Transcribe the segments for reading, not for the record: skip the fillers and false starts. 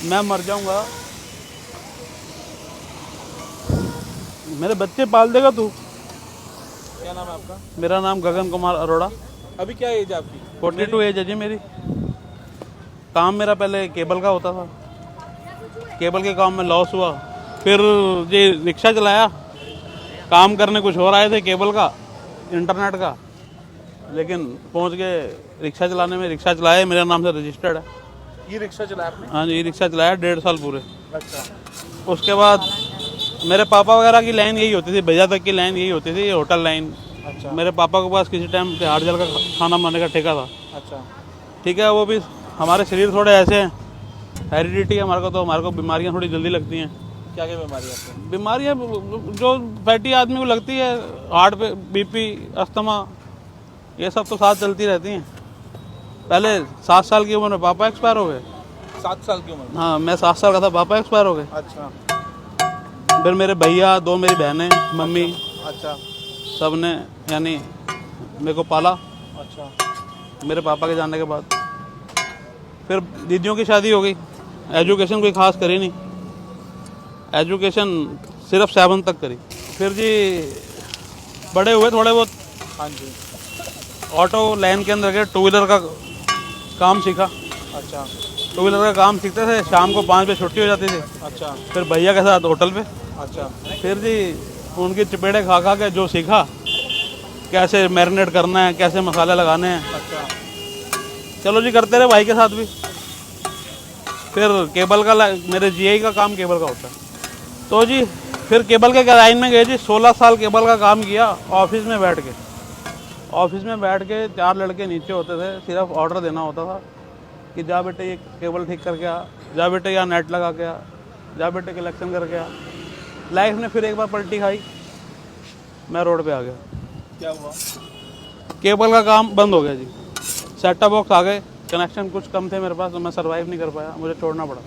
मैं मर जाऊंगा, मेरे बच्चे पाल देगा तू? क्या नाम है आपका? मेरा नाम गगन कुमार अरोड़ा। अभी क्या एज है आपकी? 42 एज है जी मेरी। काम मेरा पहले केबल का होता था, केबल के काम में लॉस हुआ, फिर ये रिक्शा चलाया। काम करने कुछ और आए थे केबल का, इंटरनेट का, लेकिन पहुंच गए रिक्शा चलाने में। रिक्शा चलाया, मेरे नाम से रजिस्टर्ड है। ये रिक्शा चलाया आपने? हाँ जी, रिक्शा चलाया 1.5 साल पूरे। अच्छा। उसके बाद मेरे पापा वगैरह की लाइन यही होती थी, भैया तक की लाइन यही होती थी, होटल लाइन। अच्छा। मेरे पापा के पास किसी टाइम तिहाड़ जल का खाना बनाने का ठेका था। अच्छा। ठीक है, वो भी हमारे शरीर थोड़े ऐसे हैं, हेरिडिटी है हमारे को, तो हमारे को बीमारियां थोड़ी जल्दी लगती हैं। क्या क्या बीमारी है आपको? बीमारियां जो फैटी आदमी को लगती है, हार्ट पे बीपी, अस्थमा, ये सब तो साथ चलती रहती हैं। पहले 7 साल की उम्र में पापा एक्सपायर हो गए। 7 साल की उम्र में? हाँ, मैं 7 साल का था, पापा एक्सपायर हो गए। अच्छा। फिर मेरे भैया, 2 मेरी बहनें, मम्मी, अच्छा। सब ने यानी मेरे को पाला। अच्छा। मेरे पापा के जाने के बाद फिर दीदियों की शादी हो गई। एजुकेशन कोई खास करी नहीं, एजुकेशन सिर्फ 7 तक करी। फिर जी बड़े हुए थोड़े बहुत, हाँ जी। ऑटो लाइन के अंदर गए, 2 व्हीलर का काम सीखा। अच्छा। 2 व्हीलर का काम सीखते थे, शाम को 5 बजे छुट्टी हो जाती थी। अच्छा। फिर भैया के साथ होटल पे। अच्छा। फिर जी उनकी चपेड़े खा खा के जो सीखा, कैसे मैरिनेट करना है, कैसे मसाले लगाने हैं, अच्छा। चलो जी करते रहे भाई के साथ भी। फिर केबल का मेरे जीआई का काम केबल का होता है, तो जी फिर केबल के लाइन में गए जी। 16 साल केबल का काम किया ऑफिस में बैठ के। ऑफिस में बैठ के 4 लड़के नीचे होते थे, सिर्फ ऑर्डर देना होता था कि जा बेटे ये केबल ठीक करके आ, जा बेटे यहाँ नेट लगा के आ, जा बेटे कलेक्शन करके आ। लाइफ ने फिर एक बार पलटी खाई, मैं रोड पे आ गया। क्या हुआ? केबल का काम बंद हो गया जी। सेटअप बॉक्स आ गए, कनेक्शन कुछ कम थे मेरे पास, तो मैं सरवाइव नहीं कर पाया, मुझे छोड़ना पड़ा।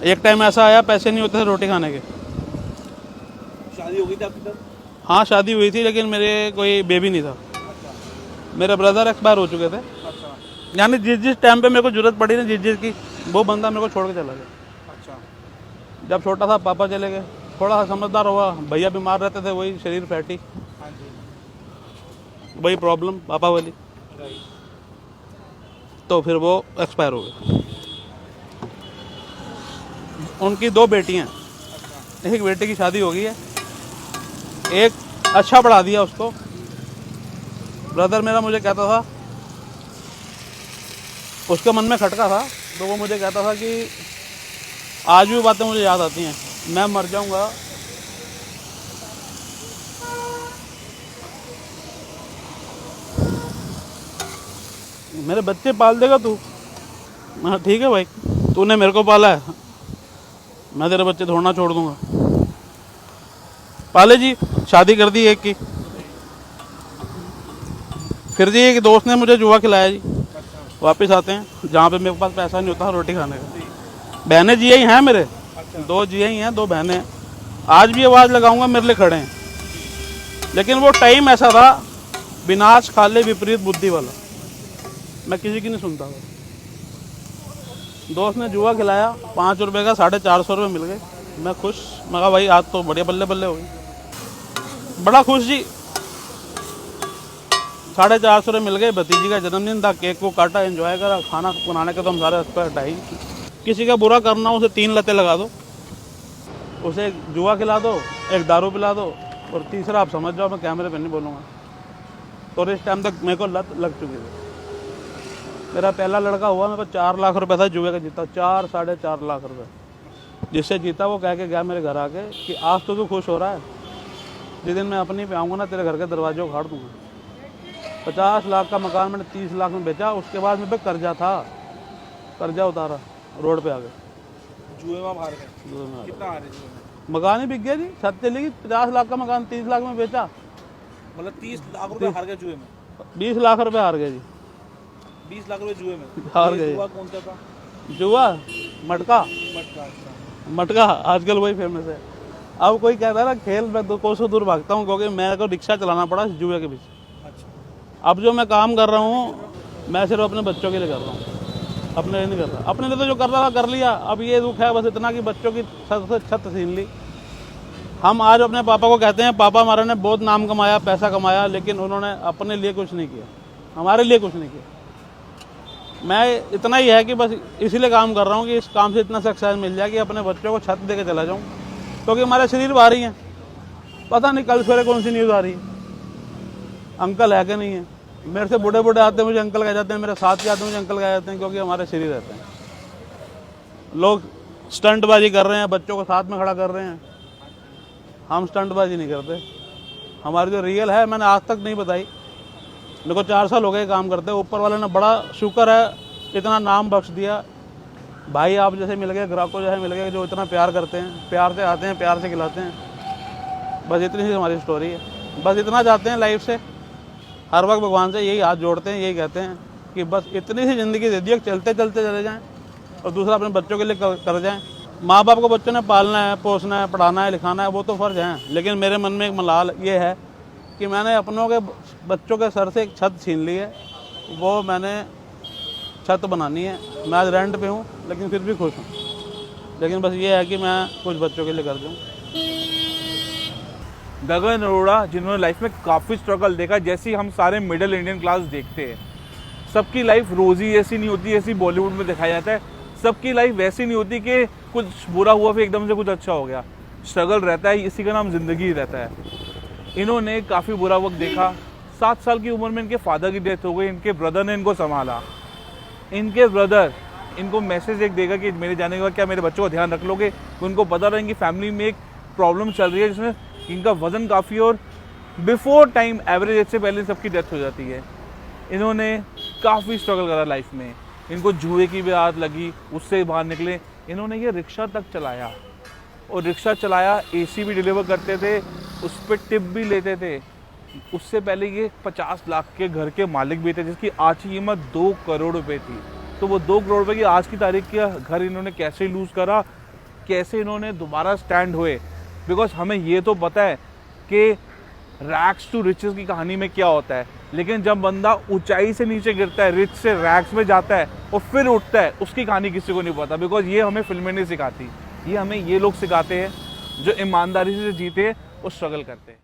एक टाइम ऐसा आया, पैसे नहीं होते थे रोटी खाने के। शादी हो गई थी आपकी तब? हाँ, शादी हुई थी, लेकिन मेरे कोई बेबी नहीं था। मेरे ब्रदर एक्सपायर हो चुके थे। अच्छा। यानी जिस टाइम पे मेरे को जरूरत पड़ी ना जिस की, वो बंदा मेरे को छोड़ के चला गया। अच्छा। जब छोटा था पापा चले गए, थोड़ा सा समझदार हुआ, भैया बीमार रहते थे, वही शरीर फैटी, हाँ जी। वही प्रॉब्लम पापा वाली, राइट। तो फिर वो एक्सपायर हो गए। उनकी 2 बेटियां, एक बेटे की शादी हो गई है, एक अच्छा पढ़ा दिया उसको। ब्रदर मेरा मुझे कहता था, उसके मन में खटका था, तो वो मुझे कहता था कि आज भी बातें मुझे याद आती हैं, मैं मर जाऊंगा, मेरे बच्चे पाल देगा तू? हाँ ठीक है भाई, तूने मेरे को पाला है, मैं तेरे बच्चे थोड़ा ना छोड़ दूंगा। पाले जी, शादी कर दी एक की। फिर जी एक दोस्त ने मुझे जुआ खिलाया जी। वापस आते हैं जहाँ पे मेरे पास पैसा नहीं होता रोटी खाने का। बहनें जी ही हैं मेरे, 2 जी ही हैं, 2 बहनें हैं। आज भी आवाज़ लगाऊंगा, मेरे लिए खड़े हैं। लेकिन वो टाइम ऐसा था, विनाश काले विपरीत बुद्धि वाला, मैं किसी की नहीं सुनता था। दोस्त ने जुआ खिलाया, 5 रुपये का 450 रुपये मिल गए। मैं खुश, मैं कहा भाई आज तो बढ़िया बल्ले बल्ले हो गई, बड़ा खुश जी। 450 रुपये मिल गए, भतीजी का जन्मदिन था, केक को काटा, एंजॉय करा, खाना बनाने के तो हम सारे एक्सपर्ट ही। किसी का बुरा करना, उसे 3 लतें लगा दो, उसे एक जुआ खिला दो, एक दारू पिला दो, और तीसरा आप समझ जाओ, मैं कैमरे पे नहीं बोलूँगा। तो इस टाइम तक मेरे को लत लग चुकी थी। मेरा पहला लड़का हुआ, मेरे पास 4 लाख रुपए था, जुए का जीता 4 साढ़े 4 लाख रुपए। जिससे जीता वो कह के गया मेरे घर आके कि आज तो तू खुश हो रहा है, जिस दिन मैं अपनी पे आऊँगा ना, तेरे घर के दरवाजे उखाड़ दूँगा। 50 लाख का मकान मैंने 30 लाख में बेचा। उसके बाद मेरे पे कर्जा था, कर्जा उतारा, रोड पे आ गए। जुए में हार गए? कितना हारे जुए में? मकान ही बिक गया जी, छत चली गई। 50 लाख का मकान 30 लाख में बेचा, मतलब 30 लाख रुपए हार गए जुए में? 20 लाख रुपए हार गए जी। 20 लाख रुपए जुए में हार गए। जुआ कौन सा था? जुआ मटका, मटका। अच्छा। मटका आजकल वही फेमस है। अब कोई कहता है ना खेल, मैं 2 कोसों दूर भागता हूँ, क्योंकि मेरे को रिक्शा चलाना पड़ा जुए के पीछे। अच्छा। अब जो मैं काम कर रहा हूँ, मैं सिर्फ अपने बच्चों के लिए कर रहा हूँ। अपने लिए नहीं कर रहा, अपने लिए तो जो कर रहा था कर लिया। अब ये दुख है बस इतना कि बच्चों की छत छीन ली। हम आज अपने पापा को कहते हैं पापा हमारे ने बहुत नाम कमाया, पैसा कमाया, लेकिन उन्होंने अपने लिए कुछ नहीं किया, हमारे लिए कुछ नहीं किया। मैं इतना ही है कि बस इसीलिए काम कर रहा हूँ कि इस काम से इतना सक्सेस मिल जाए कि अपने बच्चों को छत दे के चला जाऊँ, क्योंकि हमारे शरीर भारी हैं। पता नहीं कल सवेरे कौन सी न्यूज़ आ रही है, अंकल है कि नहीं है। मेरे से बूढ़े बूढ़े आते हैं मुझे अंकल कह जाते हैं, मेरे साथ के आते हैं मुझे अंकल कह जाते हैं, क्योंकि हमारे शरीर रहते हैं। लोग स्टंटबाजी कर रहे हैं, बच्चों को साथ में खड़ा कर रहे हैं, हम स्टंटबाजी नहीं करते। हमारी जो रियल है मैंने आज तक नहीं बताई। मेरे को 4 साल हो गए काम करते, ऊपर वाले ने बड़ा शुक्र है इतना नाम बख्श दिया। भाई आप जैसे मिल गए, ग्राहकों जैसे मिल गए जो इतना प्यार करते हैं, प्यार से आते हैं, प्यार से खिलाते हैं। बस इतनी सी हमारी स्टोरी है। बस इतना चाहते हैं लाइफ से, हर वक्त भगवान से यही हाथ जोड़ते हैं, यही कहते हैं कि बस इतनी सी ज़िंदगी दे दी, चलते चलते चले जाएँ और दूसरा अपने बच्चों के लिए कर जाएँ। माँ बाप को बच्चों ने पालना है, पोसना है, पढ़ाना है, लिखाना है, वो तो फ़र्ज़ है, लेकिन मेरे मन में एक मलाल ये है कि मैंने अपनों के बच्चों के सर से एक छत छीन ली है। वो मैंने छत बनानी है। मैं आज रेंट पे हूँ लेकिन फिर भी खुश हूँ, लेकिन बस ये है कि मैं कुछ बच्चों के लिए कर दूँ। गगन अरोड़ा जिन्होंने लाइफ में काफ़ी स्ट्रगल देखा, जैसी हम सारे मिडिल इंडियन क्लास देखते हैं। सबकी लाइफ रोज़ी ऐसी नहीं होती जैसी बॉलीवुड में दिखाया जाता है। सबकी लाइफ वैसी नहीं होती कि कुछ बुरा हुआ फिर एकदम से कुछ अच्छा हो गया। स्ट्रगल रहता है, इसी का नाम ज़िंदगी रहता है। इन्होंने काफ़ी बुरा वक्त देखा। 7 साल की उम्र में इनके फादर की डेथ हो गई, इनके ब्रदर ने इनको संभाला। इनके ब्रदर इनको मैसेज एक देगा कि मेरे जाने के बाद क्या मेरे बच्चों का ध्यान रख लोगे। उनको पता रहा इनकी फैमिली में एक प्रॉब्लम चल रही है जिसमें इनका वज़न काफ़ी, और बिफोर टाइम एवरेज एज से पहले सबकी डेथ हो जाती है। इन्होंने काफ़ी स्ट्रगल करा लाइफ में। इनको जुए की भी आदत लगी, उससे बाहर निकले। इन्होंने ये रिक्शा तक चलाया, और रिक्शा चलाया, एसी भी डिलीवर करते थे, उस पर टिप भी लेते थे। उससे पहले ये 50 लाख के घर के मालिक भी थे, जिसकी आज की कीमत 2 करोड़ रुपए थी। तो वो 2 करोड़ रुपए की आज की तारीख का घर इन्होंने कैसे लूज़ करा, कैसे इन्होंने दोबारा स्टैंड हुए। बिकॉज हमें ये तो पता है कि रैग्स टू रिचेस की कहानी में क्या होता है, लेकिन जब बंदा ऊंचाई से नीचे गिरता है, रिच से रैग्स में जाता है और फिर उठता है, उसकी कहानी किसी को नहीं पता। बिकॉज ये हमें फिल्में नहीं सिखाती, ये हमें ये लोग सिखाते हैं जो ईमानदारी से जीते हैं और स्ट्रगल करते हैं।